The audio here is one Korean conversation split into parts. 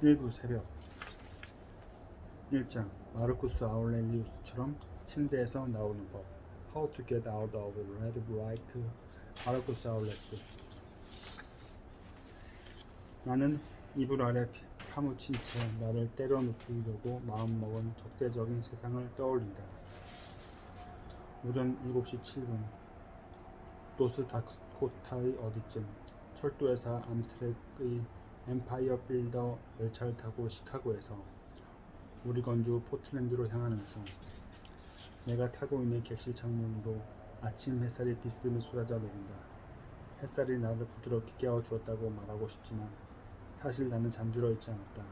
일부 새벽 1장 마르쿠스 아울렐리우스처럼 침대에서 나오는 법 How to get out of red bright 마르쿠스 아울레스 나는 이불 아래 파묻힌 채 나를 때려 눕히려고 마음먹은 적대적인 세상을 떠올린다. 오전 7시 7분 노스다코타의 어디쯤 철도에서 암트랙의 엠파이어 빌더 열차를 타고 시카고에서 우리 건주 포틀랜드로 향하는 중 내가 타고 있는 객실 창문으로 아침 햇살이 비스듬히 쏟아져 내린다. 햇살이 나를 부드럽게 깨워주었다고 말하고 싶지만 사실 나는 잠들어 있지 않았다.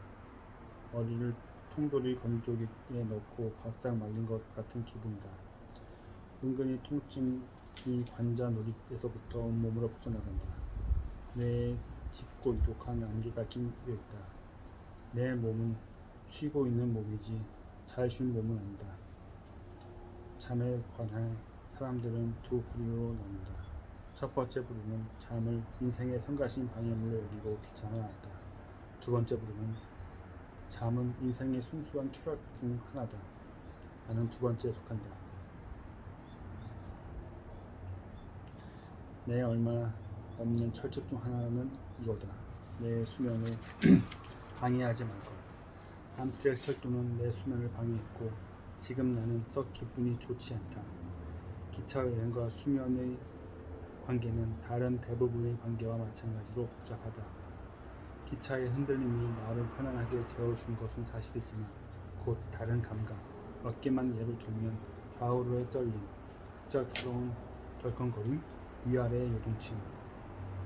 머리를 통돌이 건조기에 넣고 바싹 말린 것 같은 기분이다. 은근히 통증이 관자놀이에서부터 온몸으로 퍼져나간다. 뇌에 짙고 유독한 안개가 낀 게 있다. 내 몸은 쉬고 있는 몸이지 잘 쉰 몸은 아니다. 잠에 관해 사람들은 두 부류로 나눈다. 첫 번째 부류는 잠을 인생의 성가신 방해물로 여기고 귀찮아한다. 두 번째 부류는 잠은 인생의 순수한 쾌락 중 하나다. 나는 두 번째에 속한다. 내 얼마 없는 철칙 중 하나는 이거다. 내 수면을 방해하지 말 것. 암트랙 철도는 내 수면을 방해했고 지금 나는 썩 기분이 좋지 않다. 기차 여행과 수면의 관계는 다른 대부분의 관계와 마찬가지로 복잡하다. 기차의 흔들림이 나를 편안하게 재워준 것은 사실이지만 곧 다른 감각, 어깨만 예로 들면 좌우로의 떨림, 급작스러운 덜컹거림, 위아래의 요동침,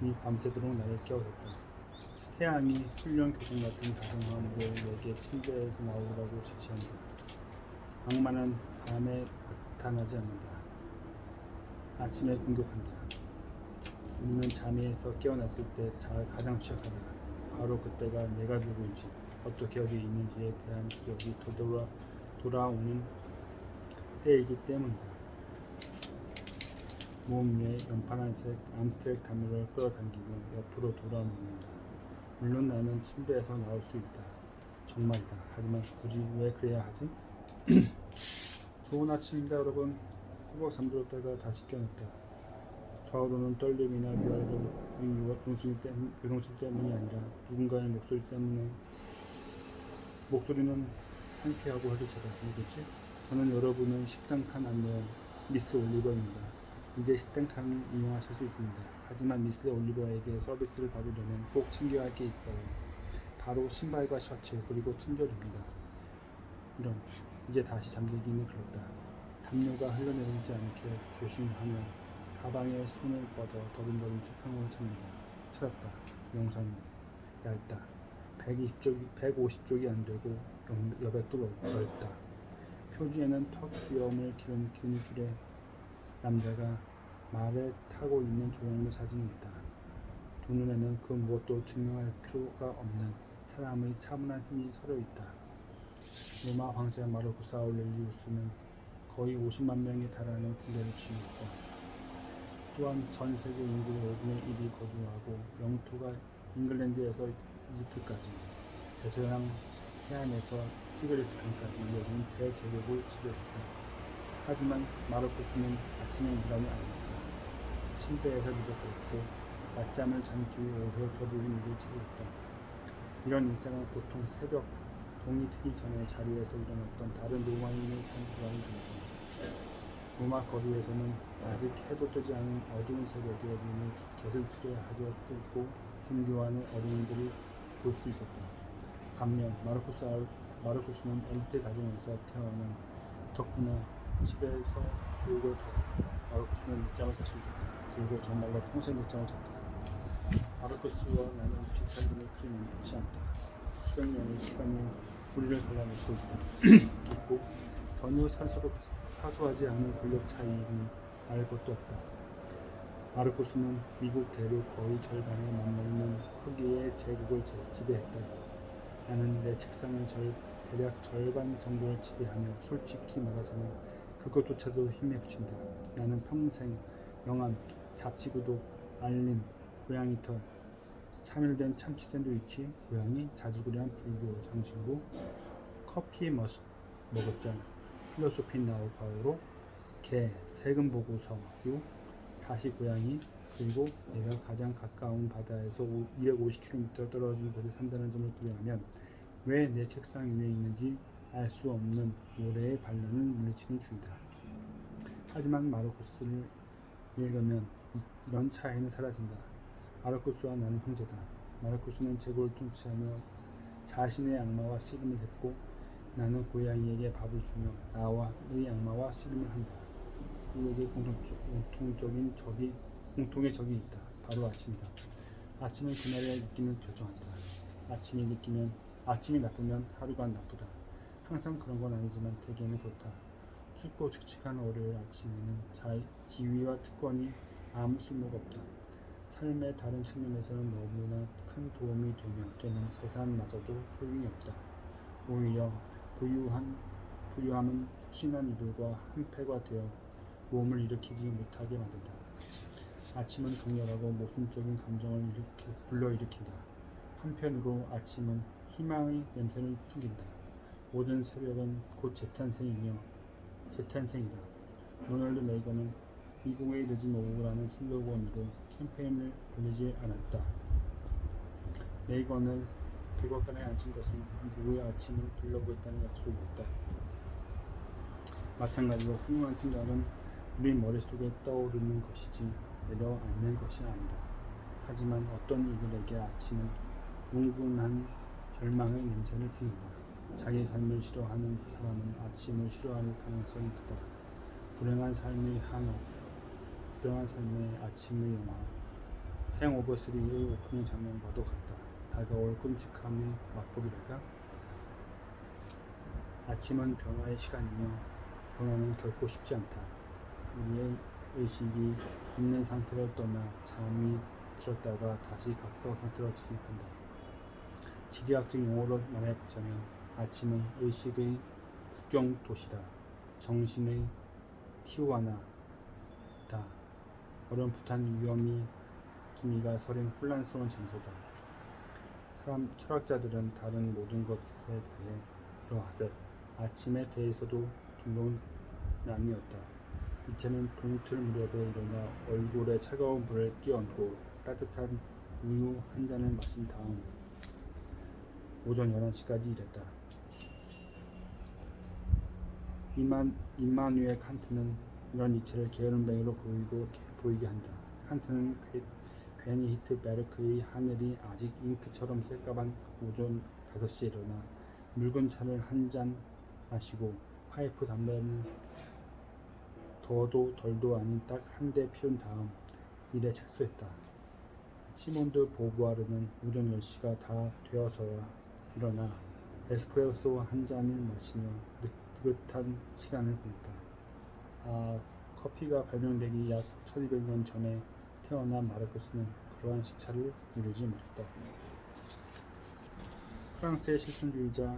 이 밤새도록 나를 깨워줬다. 태양이 훈련 교정 같은 다정함으로 내게 침대에서 나오라고 지시한다. 악마는 밤에 나타나지 않는다. 아침에 공격한다. 우리는 잠에서 깨어났을 때 가장 취약하다. 바로 그때가 내가 누구인지 어떻게 여기 있는지에 대한 기억이 돌아오는 때이기 때문이다. 몸 위에 연파란색 암스트랙 담요를 끌어당기고 옆으로 돌아눕는다. 물론 나는 침대에서 나올 수 있다. 정말이다. 하지만 굳이 왜 그래야 하지? 좋은 아침입니다 여러분. 후보 잠들었다가 다시 깨어났다. 좌우로는 떨림이나 위아래로 요동침 때문이 아니라 누군가의 목소리 때문에. 목소리는 상쾌하고 활기차다. 누구지? 저는 여러분의 식당 칸 안내원 미스 올리버입니다. 이제 식당 칸을 이용하실 수 있습니다. 하지만 미스 올리버에게 서비스를 받으려면 꼭 챙겨야 할 게 있어요. 바로 신발과 셔츠 그리고 친절입니다. 이런 이제 다시 잠들기는 그렇다. 담요가 흘러내리지 않게 조심하며 가방에 손을 뻗어 더듬더듬 책상으로 찾았다. 영상이 얇다. 150쪽이 안 되고 여백도 넓다. 표지에는 턱 수염을 기른 근줄의 남자가 말에 타고 있는 조형물 사진이 있다. 두 눈에는 그 무엇도 증명할 필요가 없는 사람의 차분한 힘이 서려 있다. 로마 황제 마르쿠스 아울렐리우스는 거의 50만 명에 달하는 군대를 지휘했다. 또한 전 세계 인구의 5분의 1이 거주하고 영토가 잉글랜드에서 이집트까지 대서양 해안에서 티그리스 강까지 이어진 대제국을 지배했다. 하지만 마르쿠스는 아침에 일어나지 않았다. 침대에서 미적거렸고 낮잠을 잔 뒤에 오후에 대부분 일을 처리했다. 이런 일상은 보통 새벽 동이 트기 전에 자리에서 일어났던 다른 로마인의 삶과는 달랐다. 로마 거리에서는 아직 해도 뜨지 않은 어두운 새벽에 눈을 개슬치게 하려 뜨고 등교하는 어린이들을 볼 수 있었다. 반면 마르쿠스는 엘리트 가정에서 태어난 덕분에 집에서 교육을 받았다. 마르쿠스는 늦잠을 잘 수 있었다. 그리고 정말로 평생 늦잠을 잤다. 마르쿠스와 나는 비슷한 점을 그리 많지 않다. 수백 년의 시간이 우리를 갈라놓고 있고 전혀 사소하지 않은 권력 차이는 알 것도 없다. 마르쿠스는 미국 대륙 거의 절반에 맞먹는 크기의 제국을 지배했다. 나는 내 책상을 대략 절반 정도를 지배하며 솔직히 말하자면 그것조차도 힘에 부친다. 나는 평생 명함, 잡지 구독, 알림, 고양이 털, 3일 된 참치 샌드위치, 고양이, 자주구리한 불교 장신구, 커피 먹었자, 필로소피 나우 과오로, 개, 세금 보고서 6, 다시 고양이, 그리고 내가 가장 가까운 바다에서 250km 떨어진 곳에 산다는 점을 고려하면 왜 내 책상 위에 있는지 알 수 없는 모래의 반란을 물리치는 중이다. 하지만 마르코스를 읽으면 이런 차이는 사라진다. 마르코스와 나는 형제다. 마르코스는 제국을 통치하며 자신의 악마와 씨름을 했고 나는 고양이에게 밥을 주며 나와의 악마와 씨름을 한다. 우리에게 공통의 적이 있다. 바로 아침이다. 아침은 그날의 느낌을 결정한다. 아침이 나쁘면 하루가 나쁘다. 항상 그런 건 아니지만 대개는 그렇다. 춥고 칙칙한 월요일 아침에는 지위와 특권이 아무 쓸모가 없다. 삶의 다른 측면에서는 너무나 큰 도움이 되는 세상마저도 소용이 없다. 오히려 부유함은 푸신한 이들과 한패가 되어 몸을 일으키지 못하게 만든다. 아침은 강렬하고 모순적인 감정을 불러일으킨다. 한편으로 아침은 희망의 냄새를 풍긴다. 모든 새벽은 곧 재탄생이다. 로널드 레이건은 미국의 늦은 오후라는 슬로건으로 캠페인을 보내지 않았다. 레이건을 백악관에 앉힌 것은 누구의 아침을 불러보겠다는 약속이었다. 마찬가지로 훌륭한 생각은 우리 머릿속에 떠오르는 것이지 내려앉는 것이 아니다. 하지만 어떤 이들에게 아침은 뭉근한 절망의 냄새를 풍긴다. 자기 삶을 싫어하는 사람은 아침을 싫어할 가능성이 크다. 불행한 삶의 아침의 영화 행오버 3의 오프닝 장면과도 같다. 다가올 끔찍함의 맛보기랄까? 아침은 변화의 시간이며 변화는 결코 쉽지 않다. 우리의 의식이 있는 상태를 떠나 잠이 들었다가 다시 각성 상태로 진입한다. 지리학적 용어로 말해보자면 아침은 의식의 국경도시다. 정신의 티후아나다. 어렴풋한 위험이 기미가 서린 혼란스러운 장소다. 철학자들은 다른 모든 것에 대해 그러하듯 아침에 대해서도 종종 나뉘었다. 이체는 동틀 무렵에 일어나 얼굴에 차가운 불을 끼얹고 따뜻한 우유 한 잔을 마신 다음 오전 11시까지 일했다. 임마누엘 칸트는 이런 이체를 게으름뱅이로 보이게 한다. 칸트는 괜히 히트베르크의 하늘이 아직 잉크처럼 새까만 오전 5시에 일어나 묽은 차를 한 잔 마시고 파이프 담배를 더도 덜도 아닌 딱 한 대 피운 다음 일에 착수했다. 시몬드 보부아르는 오전 10시가 다 되어서야 일어나 에스프레소 한 잔을 마시며 느긋한 시간을 보냈다. 커피가 발명되기 약 1200년 전에 태어난 마르코스는 그러한 시차를 이루지 못했다. 프랑스의 실존주의자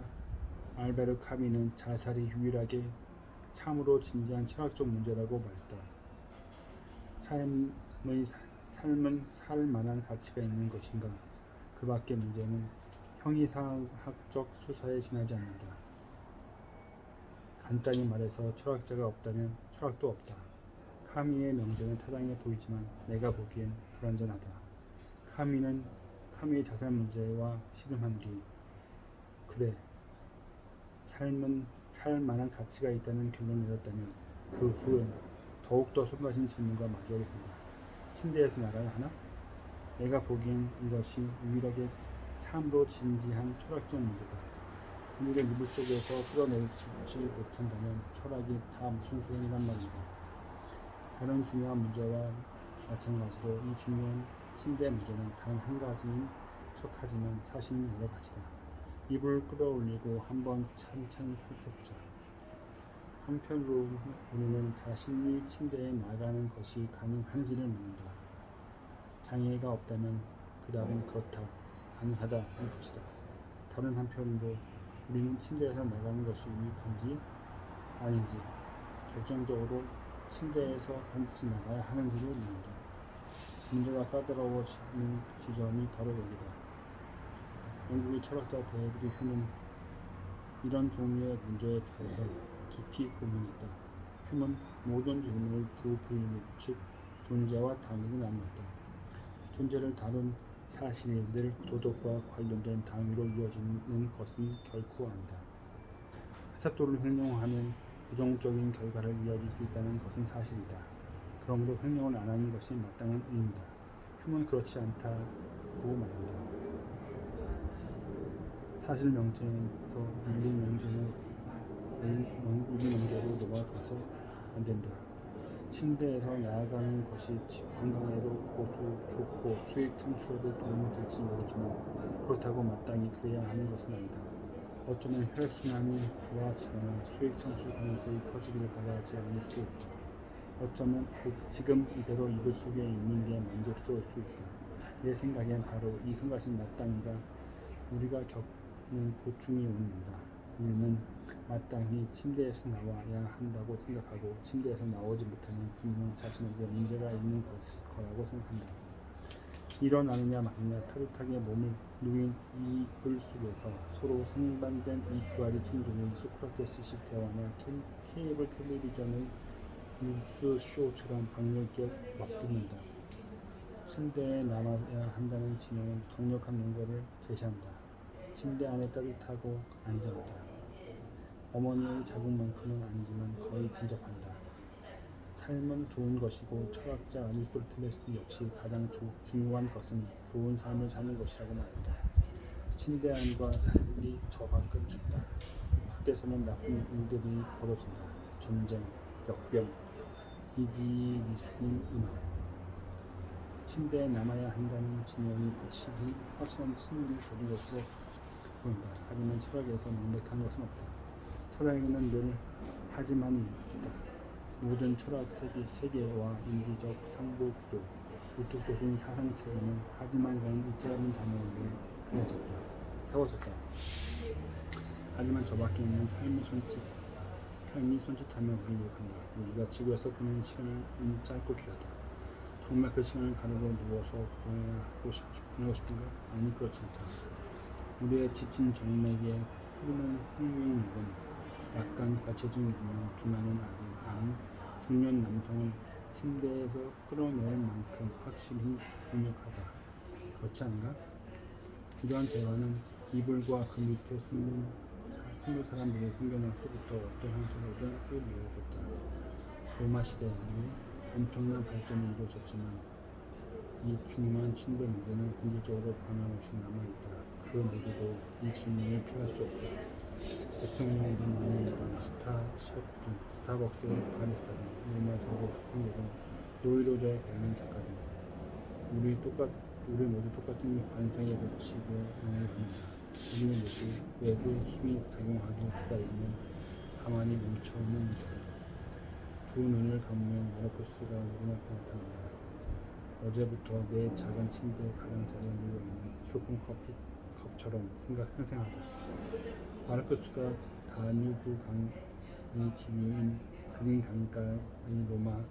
알베르 카미는 자살이 유일하게 참으로 진지한 철학적 문제라고 말했다. 삶은 살 만한 가치가 있는 것인가? 그 밖의 문제는 형이상학적 수사에 지나지 않는다. 간단히 말해서 철학자가 없다면 철학도 없다. 카미의 명제는 타당해 보이지만 내가 보기엔 불완전하다. 카미의 자살 문제와 씨름한 뒤 그래, 삶은 살 만한 가치가 있다는 결론을 내렸다면 그 후엔 더욱더 숨가신 질문과 마주하게 된다. 침대에서 나가야 하나? 내가 보기엔 이것이 유일하게 참으로 진지한 철학적 문제다. 우리를 이불 속에서 끌어내주지 못한다면 철학이 다 무슨 소용이란 말인가. 다른 중요한 문제와 마찬가지로 이 중요한 침대 문제는 단 한 가지인 척하지만 사실은 여러 가지다. 입을 끌어올리고 한번 찬찬히 살펴보자. 한편으로 우리는 자신이 침대에 나가는 것이 가능한지를 묻는다. 장애가 없다면 그 답은 그렇다, 가능하다는 것이다. 다른 한편으로 우리는 침대에서 나가는 것이 유익한지 아닌지, 결정적으로 침대에서 반드시 나가야 하는지를 묻는다. 문제가 까다로워지는 지점이 바로 여기다. 영국의 철학자 데이비드 휴는 이런 종류의 문제에 대해 깊이 고민했다. 휴는 모든 질문을 두 부류, 즉 존재와 당위로 나누었다. 존재를 다룬 사실이 늘 도덕과 관련된 당위로 이어지는 것은 결코 아니다. 하사토를 횡령하면 부정적인 결과를 이어줄 수 있다는 것은 사실이다. 그러므로 횡령을 안 하는 것이 마땅한 의무다. 휴는 그렇지 않다고 말한다. 사실 명제에서 윤리 명제로 넘어가서 안 된다. 침대에서 나아가는 것이 건강에도 좋고 수익 창출에도 도움이 될지 모르지만 그렇다고 마땅히 그래야 하는 것은 아니다. 어쩌면 혈액순환이 좋아지거나 수익 창출 가능성이 커지기를 바라지 않을 수도 있다. 어쩌면 지금 이대로 이불 속에 있는 게 만족스러울 수 있다. 내 생각엔 바로 이 한 가지 마땅히가 우리가 겪는 고충이 온다. 우리는 마땅히 침대에서 나와야 한다고 생각하고 침대에서 나오지 못하면 분명 자신에게 문제가 있는 것일 거라고 생각한다. 일어나느냐 마느냐 타듯하게 몸을 누인 이불 속에서 서로 상반된 이 두 가지 충동이 소크라테스식 대화나 케이블 텔레비전의 뉴스 쇼처럼 박력있게 맞붙는다. 침대에 남아야 한다는 진영은 강력한 논거를 제시한다. 침대 안에 따뜻하고 안전하다. 어머니의 자궁만큼은 아니지만 거의 근접한다. 삶은 좋은 것이고 철학자 아리스토텔레스 역시 가장 중요한 것은 좋은 삶을 사는 것이라고 말했다. 침대 안과 달리 저 밖은 춥다. 밖에서는 나쁜 일들이 벌어진다. 전쟁, 역병, 이기리스님 음악. 침대에 남아야 한다는 진영이 확실한 신념을 가진 것으로 보인다. 하지만 철학에서 명백한 것은 없다. 철학에는 늘 하지만이 있다. 모든 철학 체계와 인기적 상보 구조, 우뚝 솟은 사상 체제는 하지만이라는 일제라는 단어로 세워졌다. 하지만 저 밖에 있는 삶이 손짓하며 우리를 욕한다. 우리가 지구에서 보내는 시간은 짧고 귀하다. 정말 그 시간을 가르고 누워서 보내고 싶은가? 아니, 그렇지 않다. 우리의 지친 정맥에 흐르는 생명력은 약간 갖춰짐이지만 비만은 아직 안 중년 남성을 침대에서 끌어내릴 만큼 확실히 강력하다. 그렇지 않은가? 필요한 대화는 이불과 그 밑에 숨는 사람들이 생겨난 후부터 어떤 형태로든 쭉 이어졌다. 로마 시대에는 엄청난 발전이 이루어졌지만 이 중요한 침대 문제는 본질적으로 변함없이 남아있다. 그 누구도 이 질문을 피할 수 없다. 대통령이든 연예인이든 스타벅스의 바리스타든 로마 제국 황제든 노이로저에 관련 작가든 우리 모두 똑같은 관성에 묻히고 영향을 받는다. 우리는 모두 외부의 힘이 작용하기에 기다리면 가만히 멈춰있는 문제다. 두 눈을 감으면 마르쿠스가 우리 앞에 나타난다. 어제부터 내 작은 침대에 가장자리에 누워있는 스티로폼 컵처럼 생생하다. 마르쿠스가 다뉴브 강의 지류인 그린 강가의 로마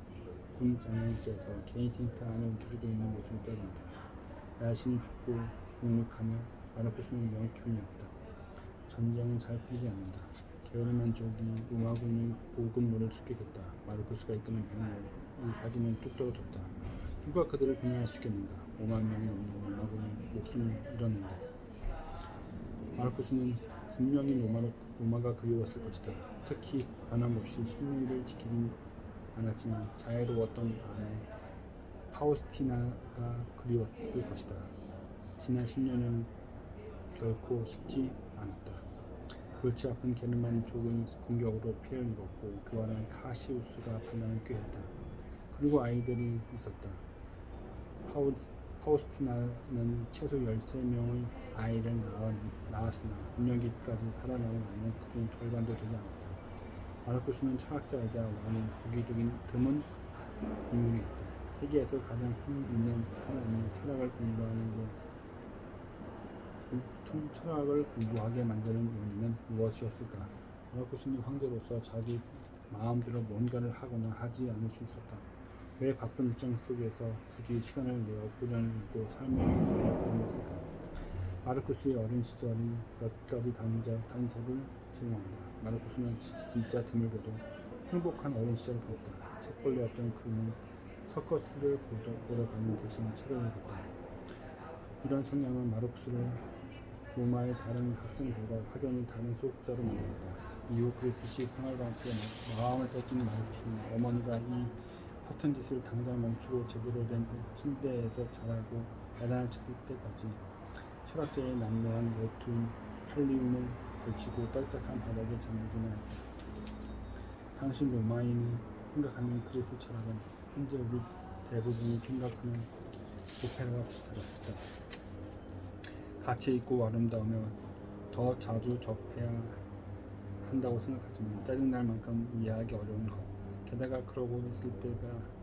군 장례지에서 개인 텐트 안에 움츠리고 있는 모습을 떠올린다. 날씨는 춥고 눅눅하며 마르쿠스는 명쾌함이 없다. 전쟁은 잘 풀리지 않는다. 게으르만족이 로마군이 보급로를 습격했다. 마르쿠스가 이끄는 병력이 가기는 뚝 떨어졌다. 누가 그들을 분해할 수 있겠는가? 5만 명이 넘는 로마군이 목숨을 잃었는데 마르쿠스는 분명히 로마가 그리웠을 것이다. 특히 변함없이 신의를 지키진 않았지만 자애로웠던 아내 파우스티나가 그리웠을 것이다. 지난 10년은 결코 쉽지 않았다. 골치 아픈 게르만 족은 공격으로 피해를 입었고 그와는 카시우스가 반란을 꾀했다. 그리고 아이들이 있었다. 파우스티나는 최소 13명의 아이를 낳았으나 운명기까지 살아남은 아이는 그중 절반도 되지 않았다. 마르쿠스는 철학자이자 왕인 보기 드문 인물이었다. 세계에서 가장 힘 있는 사람이 철학을 공부하게 만드는 원인은 무엇이었을까? 마르쿠스는 황제로서 자기 마음대로 뭔가를 하거나 하지 않을 수 있었다. 왜 바쁜 일정 속에서 굳이 시간을 내어 고전을 읽고 삶의 현장을 보냈을까? 마르쿠스의 어린 시절이 몇 가지 단서를 제공한다. 마르쿠스는 진짜 드물게도 행복한 어린 시절을 보냈다. 책벌레였던 그는 서커스를 보러 가는 대신 책을 읽었다. 이런 성향은 마르쿠스를 로마의 다른 학생들과 확연히 다른 소수자로 만들었다. 이후 그리스시 생활방식에 마음을 뺏긴 마르쿠스는 어머니가 이 허튼 짓을 당장 멈추고 제대로 된 침대에서 자라고 야단을 쳤을 때까지 철학자의 난무한 외투인 팔리움을 걸치고 딱딱한 바닥에 잠들기만 했다. 당시 로마인이 생각하는 그리스 철학은 현재 우리 대부분이 생각하는 오페라와 비슷하다. 가치 있고 아름다우며 더 자주 접해야 한다고 생각하지만 짜증날 만큼 이해하기 어려운 것. 게다가 그러고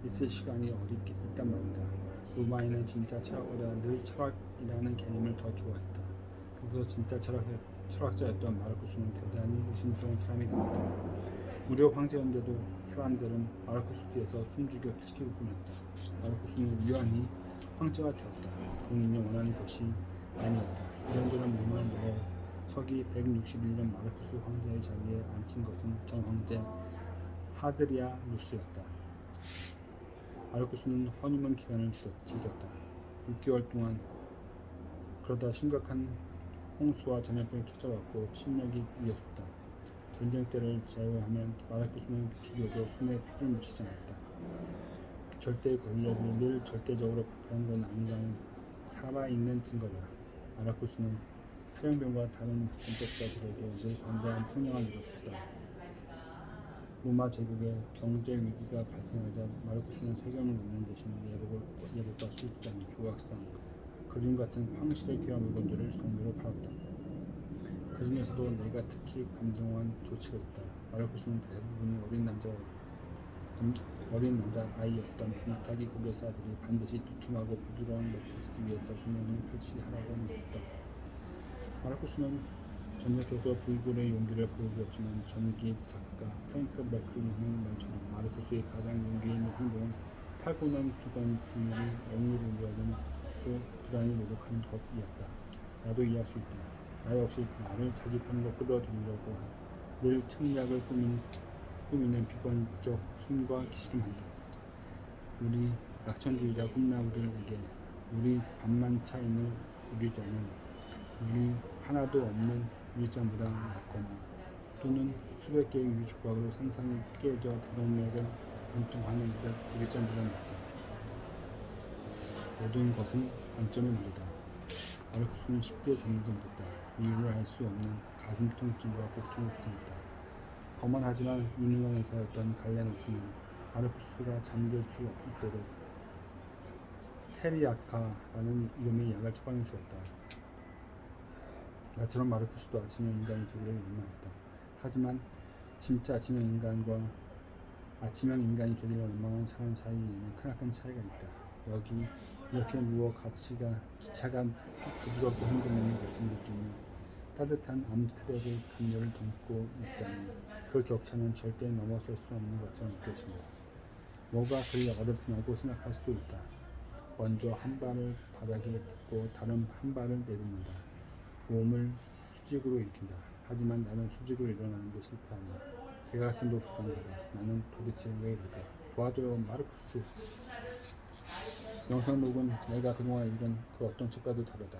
있을 시간이 어디 있단 말인가. 로마인은 진짜 철학보다 늘 철학이라는 개념을 더 좋아했다. 그래서 진짜 철학자였던 마르쿠스는 대단히 의심스러운 사람이 되었다. 무료 황제였는데도 사람들은 마르쿠스 뒤에서 숨죽여 시키고 꾸몄다. 마르쿠스는 우연히 황제가 되었다. 본인이 원하는 것이 아니었다. 이런저런 명령을 내어 서기 161년 마르쿠스 황제의 자리에 앉힌 것은 전 황제 하드리아누스였다. 마르쿠스는 허니문 기간을 지렸다. 6개월 동안. 그러다 심각한 홍수와 전염병이 찾아왔고 침략이 이어졌다. 전쟁 때를 제외하면 마르쿠스는 비교적 손에 피를 묻히지 않았다. 절대 권력이 늘 절대적으로 부패한 건 아니라는 살아있는 증거다. 마르쿠스는 탈영병과 다른 범죄자들에게 늘 관대한 평양을 이뤘다. 로마 제국의 경제 위기가 발생하자 마르쿠스는 세금을 내는 대신 예복과 술잔, 조각상, 그림 같은 황실의 귀한 물건들을 경매로 팔았다. 그 중에서도 내가 특히 감동한 조치가 있다. 마르쿠스는 대부분이 어린 남자 아이였던 중타기 고개사들이 반드시 두툼하고 부드러운 매트리스 위에서 공연을 펼치하라고 했다. 마르쿠스는 전역에서 불굴의 용기를 보여주었지만 전기 작가 프랭크 맥클린의 말처럼 마르쿠스의 가장 용기 있는 행동은 타고난 비관주의를 억누르려 하는 또 부단히 노력하는 것이었다. 나도 이해할 수 있다. 나 역시 나를 자기 편으로 끌어들이려고 늘 책략을 꾸미는 비관적 힘과 기심한다. 우리 낙천주의자 꿈나무들에게 우리 반만 차 있는 우리자는 우리 하나도 없는 유리잔보다 낫거나 또는 수백 개의 유리 조각으로 상상이 깨져 다른 맥을 관통하는 유리잔보다 낫다. 모든 것은 관점의 문제다. 마르쿠스는 쉽게 정리지 못했다. 이유를 알 수 없는 가슴 통증과 고통을 구성했다. 거만하지만 유능한 의사였던 갈레노스는 마르쿠스가 잠들 수 있도록 테리아카라는 이름의 약을 처방해 주었다. 나처럼 마르쿠스도 아침형 인간이 되기를 원망했다. 하지만 진짜 아침형 인간이 되기를 원망하는 사람 사이에는 크나큰 차이가 있다. 여기 이렇게 누워 기차가 부드럽게 흔들리는 것을 느끼며 따뜻한 암트랙의 담요를 덮고 있자니 그 격차는 절대 넘어설 수 없는 것처럼 느껴진다. 뭐가 그리 어렵냐고 생각할 수도 있다. 먼저 한 발을 바닥에 딛고 다른 한 발을 내딛는다. 몸을 수직으로 일으킨다. 하지만 나는 수직으로 일어나는 데 실패한다. 대각선도 불가능하다. 나는 도대체 왜 이럴까? 도와줘요, 마르쿠스. 영상록은 내가 그동안 읽은 그 어떤 책과도 다르다.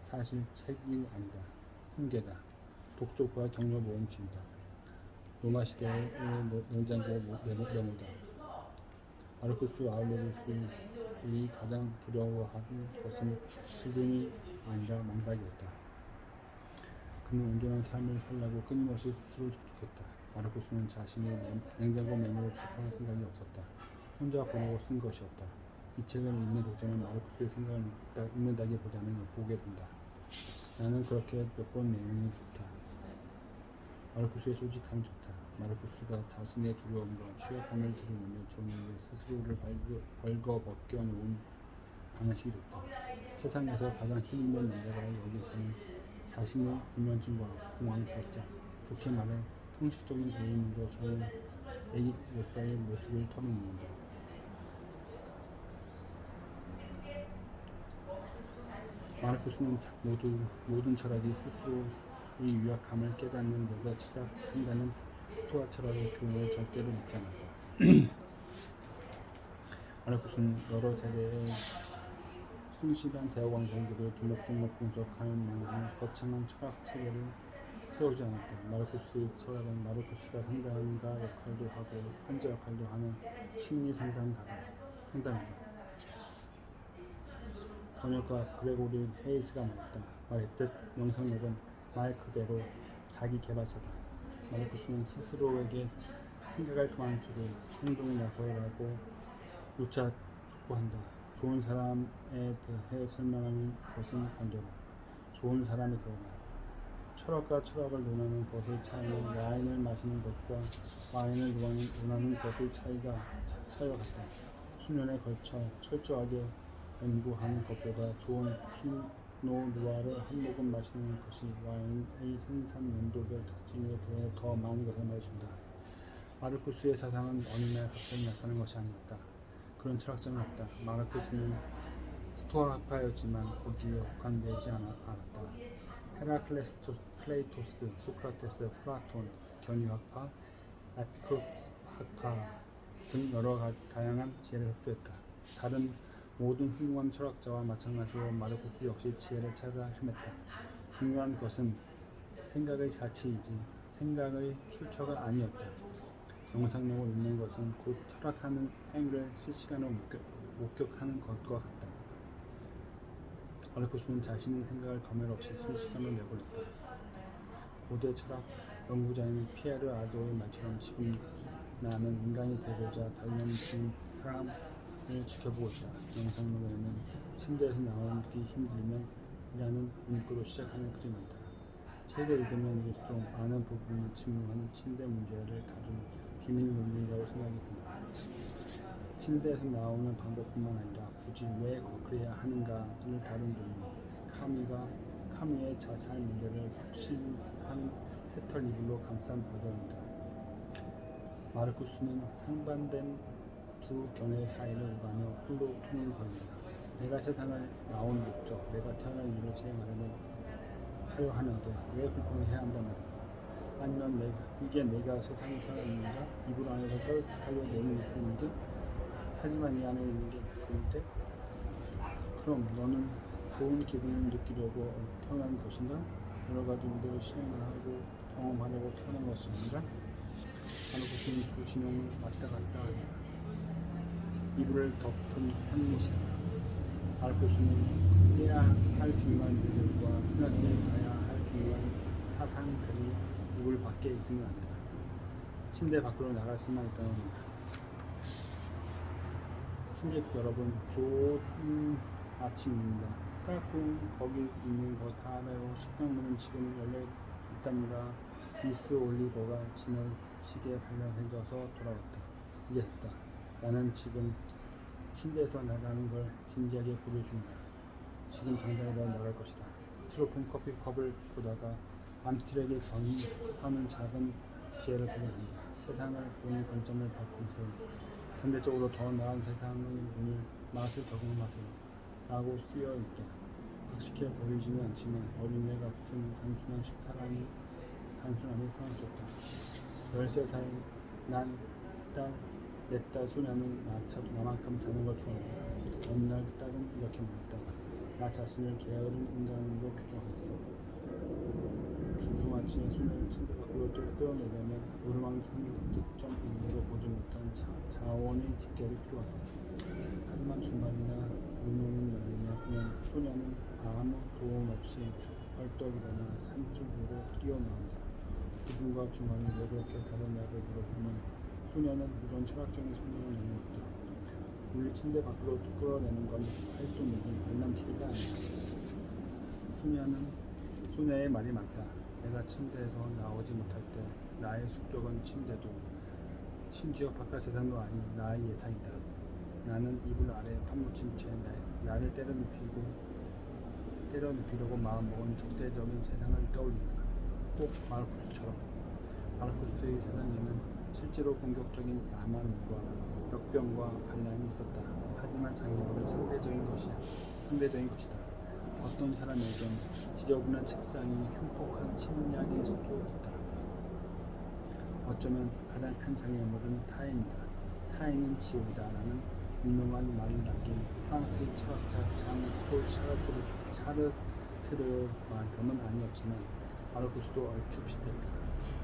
사실 책이 아니다. 훈계다. 독촉과 격려 모음집이다. 로마 시대의 냉장고 메모다. 마르쿠스 아울레리스이 가장 두려워하는 것은 죽음이 아니라 망각이었다. 그는 온전한 삶을 살려고 끊임없이 스스로를 독촉했다. 마르쿠스는 자신의 냉장고 메모를 출판할 생각이 없었다. 혼자 보려고 쓴 것이었다. 이 책을 읽는 독자는 마르쿠스의 생각을 읽는다기보다는 보게 된다. 나는 그렇게 몇 번 내용이 좋다. 마르쿠스의 솔직함이 좋다. 마르쿠스가 자신의 두려움과 취약함을 드러내며 종이에 스스로를 벌거벗겨 놓은 방식이 좋다. 세상에서 가장 힘있는 남자가 여기서는 자신의 불면증과 공황을 바짝, 좋게 말해 형식적인 애인으로서의 모습을 털어놓는다. 마르쿠스는 모든 철학이 스스로의 유약함을 깨닫는 데서 시작한다는 스토아 철학의 교훈을 절대로 믿지 않았다. 마르쿠스는 여러 세대의 충실한 대화 강사들을 조목조목 분석할 만한 거창한 철학 체계를 세우지 않았다. 마르쿠스의 철학은 마르쿠스가 상담가 역할도 하고 환자 역할도 하는 심리 상담이다. 번역가 그레고리 헤이스가 말했듯 영상록은 말 그대로 자기 개발서다. 마르쿠스는 스스로에게 생각을 그만두고 행동에 나서라고 누차 촉구한다. 좋은 사람에 대해 설명하는 것은 관대로 좋은 사람이 되어라. 철학과 철학을 논하는 것의 차이, 와인을 마시는 것과 와인을 논하는 것의 차이가 같다. 수년에 걸쳐 철저하게 연구하는 것보다 좋은 피노누아를 한 모금 마시는 것이 와인의 생산 연도별 특징에 대해 더 많은 것을 말해준다. 마르쿠스의 사상은 어느 날 갑자기 나타나는 것이 아니었다. 그런 철학자는 없다. 마르쿠스는 스토아파였지만 거기에 국한되지 않았다. 플레이토스, 소크라테스, 플라톤, 견유학파, 에피쿠르스파 등 여러 다양한 지혜를 흡수했다. 다른 모든 훌륭한 철학자와 마찬가지로 마르쿠스 역시 지혜를 찾아 헤맸다. 중요한 것은 생각의 가치이지 생각의 출처가 아니었다. 영상록을 읽는 것은 곧 철학하는 행위를 실시간으로 목격하는 것과 같다. 마르쿠스는 자신의 생각을 검열 없이 실시간으로 내보냈다. 고대 철학 연구자인 피에르 아도의 말처럼 지금 나는 인간이 되고자 단련 중인 사람을 지켜보고 있다. 영상록에는 침대에서 나오기 힘들면 이라는 문구로 시작하는 글이 많다. 책을 읽으면 읽을수록 많은 부분이 증명하는 침대 문제를 다루는 비밀 논문이라고 생각이 든다. 침대에서 나오는 방법뿐만 아니라 굳이 왜 그래야 하는가를 다룬 논문, 카미의 자살 문제를 푹신한 새털 이불로 감싼 버전이다. 마르쿠스는 상반된 두 견해 사이를 오가며 홀로 통을 벌린다. 내가 세상을 나온 목적, 내가 태어난 이유를 하려 하는데 왜 불평해야 한단 말인가? 아니면 이게 내가 세상에 태어난 이유인가? 이불 안에서 따뜻하게 노는 뿐인데? 하지만 이 안에 있는 게 좋은데? 그럼 너는 좋은 기분을 느끼려고 태어난 것인가? 여러 가지 일들을 실행하고 경험하려고 태어난 것이 아니라? 마르쿠스는 두 진영을 왔다 갔다 한다. 이불을 덮은 현미시다. 마르쿠스는 해야 할 중요한 일들과 생각해야 할 중요한 사상들이 이불 밖에 있으면 안 돼. 침대 밖으로 나갈 수만 있다는 겁니다. 친객 여러분, 좋은 아침입니다. 깔끔 거기 있는 거 다 알아요. 식당 문은 지금 열려 있답니다. 미스 올리버가 지나치게 발랄해져서 돌아왔다. 이제 됐다. 나는 지금 침대에서 나가는 걸 진지하게 고려 중이다. 지금 당장이라도 나갈 것이다. 스티로폼 커피컵을 보다가 암스트랙에 경하는 작은 지혜를 발견한다. 세상을 보는 관점을 바꾸세요. 반대적으로 더 나은 세상의 맛을 경험하세요. 라고 쓰여 있다. 박식해 보이지는 않지만 어린애 같은 단순함이 사랑스럽다. 13살 내 딸 소녀는 나만큼 자는 걸 좋아한다. 어느 날 딸은 이렇게 말했다. 나 자신을 게으른 인간으로 규정했어. 주중아침에 소녀를 침대 밖으로 끌어내려면 오르막산 직접 눈으로 보지 못한 자원의 집결이 필요하다. 하지만 주말이나 운동이 열리면 소녀는 아무 도움 없이 벌떡 일어나 산속으로 뛰어나온다. 주중과 주말이 왜 그렇게 다르냐고 물어보면 소녀는 이런 철학적인 설명을 내놓았다. 우리 침대 밖으로 끌어내는 건 활동이든 알람시대가 아니야. 소녀의 말이 맞다. 내가 침대에서 나오지 못할 때 나의 숙적은 침대도 심지어 바깥 세상도 아닌 나의 예상이다. 나는 이불 아래 파묻힌 채 나를 때려눕히려고 마음먹은 적대적인 세상을 떠올린다. 꼭 마르쿠스처럼. 마르쿠스의 세상에는 실제로 공격적인 야만과 역병과 반란이 있었다. 하지만 장애물은 상대적인 것이다. 어떤 사람에겐 지저분한 책상이 흉폭한 침략일 수도 있다. 어쩌면 가장 큰 장애물은 타인이다. 타인은 지옥이다 라는 유명한 말을 남긴 프랑스의 철학자 장폴 샤르트르만큼은 아니었지만 마르쿠스도 얼추 비슷했다.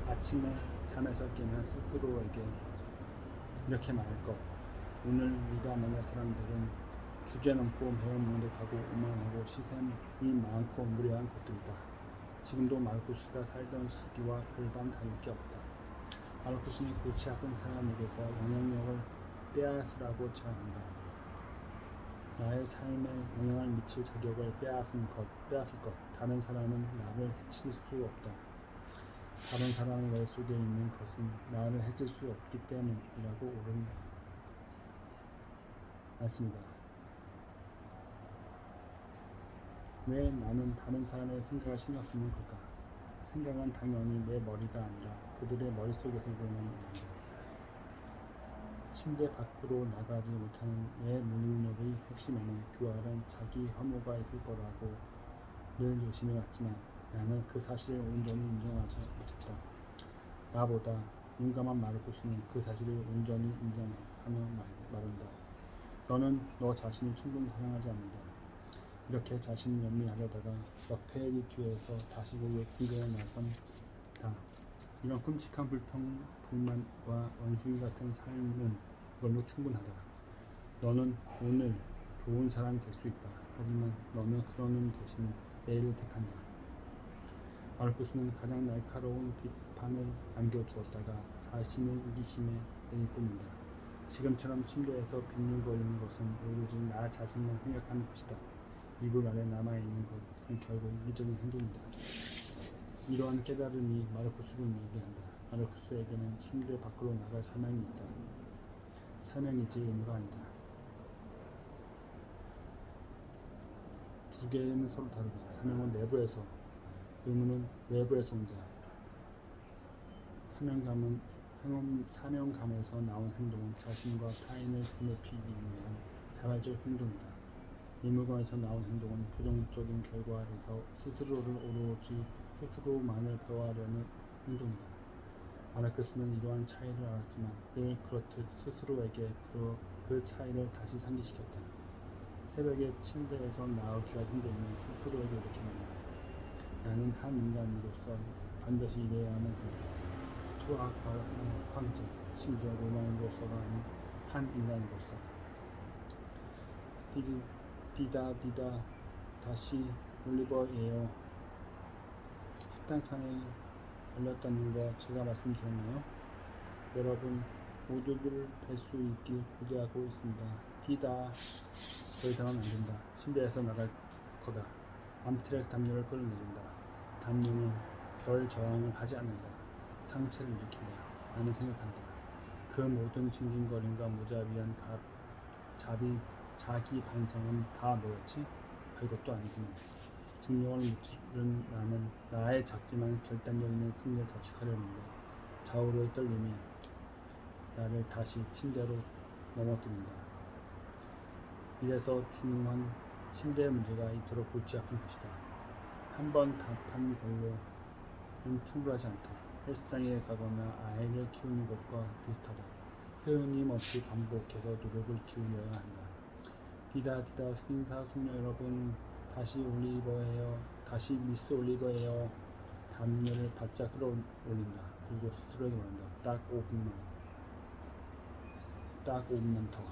아침에 잠에서 깨면 스스로에게 이렇게 말할 것. 오늘 네가 만날 사람들은 주제넘고 배은무득하고 오만하고 시샘이 많고 무례한 것들이다. 지금도 마르쿠스가 살던 시기와 별반 다를 게 없다. 마르쿠스는 골치 아픈 사람에게서 영향력을 빼앗으라고 제안한다. 나의 삶에 영향을 미칠 자격을 빼앗을 것. 다른 사람은 나를 해칠 수 없다. 다른 사람의 머릿속에 있는 것은 나를 해칠 수 없기 때문이라고 옳은 말씀이다. 왜 나는 다른 사람의 생각을 신경 쓰는 걸까? 생각은 당연히 내 머리가 아니라 그들의 머릿속에서 일어나는 일이다. 침대 밖으로 나가지 못하는 내 무능력의 핵심에는 교활한 자기 혐오가 있을 거라고 늘 의심해왔지만 나는 그 사실을 온전히 인정하지 못했다. 나보다 용감한 마르쿠스는 그 사실을 온전히 인정하며 말한다. 너는 너 자신을 충분히 사랑하지 않는다. 이렇게 자신을 연민하려다가 러펠이 뒤에서 다시 공격에 나선다. 이런 끔찍한 불만과 원숭이 같은 삶은 그걸로 충분하다. 너는 오늘 좋은 사람이 될 수 있다. 하지만 너는 그러는 대신 내일을 택한다. 마르쿠스는 가장 날카로운 비판을 남겨두었다가 자신의 이기심에 내리꼽는다. 지금처럼 침대에서 빈둥거리는 것은 오로지 나 자신만 생각하는 것이다. 이불 아래 남아있는 것은 결국 이기적인 행동이다. 이러한 깨달음이 마르쿠스를 얘기한다. 마르쿠스에게는 침대 밖으로 나갈 사명이 있다. 사명이지 의무가 아니다. 두 개는 서로 다르다. 사명은 내부에서, 의무는 외부에서 온다. 사명감에서 나온 행동은 자신과 타인을 괴롭히기 위한 자발적 행동이다. 의무감에서 나온 행동은 부정적인 결과에서 스스로를 오로지 스스로만을 배워하려는 행동이다. 마르쿠스는 이러한 차이를 알았지만 늘 그렇듯 스스로에게 그 차이를 다시 상기시켰다. 새벽에 침대에서 나오기가 힘들면 스스로에게 이렇게 말한다. 나는 한 인간으로서 반드시 이래야만 한다. 스토아과의 황제, 심지어 로마인으로서가 아닌 한 인간으로서. 디다 다시 올리버예요. 식당칸에 알렸다는 거 제가 말씀드렸나요? 여러분 모두를 뵐 수 있길 기대하고 있습니다. 디다 더 이상은 안된다. 침대에서 나갈 거다. 암트랙 담요를 끌어내린다. 담요는 별 저항을 하지 않는다. 상처를 일으킨다. 나는 생각한다. 그 모든 징징거림과 무자비한 자기 반성은 다 뭐였지? 별것도 아니구나. 중력을 무찌른 나는 나의 작지만 결단력 있는 승리를 자축하려는데 좌우로의 떨림이 나를 다시 침대로 넘어뜨린다. 이래서 중요한 침대의 문제가 이토록 골치 아픈 것이다. 한 번 답한 걸로는 충분하지 않다. 헬스장에 가거나 아이를 키우는 것과 비슷하다. 끊임없이 반복해서 노력을 기울여야 한다. 디다 신사숙녀 여러분, 다시 미스 올리버예요. 담요를 바짝 끌어올린다. 그리고 스스로에게 말한다. 딱 5분만 더.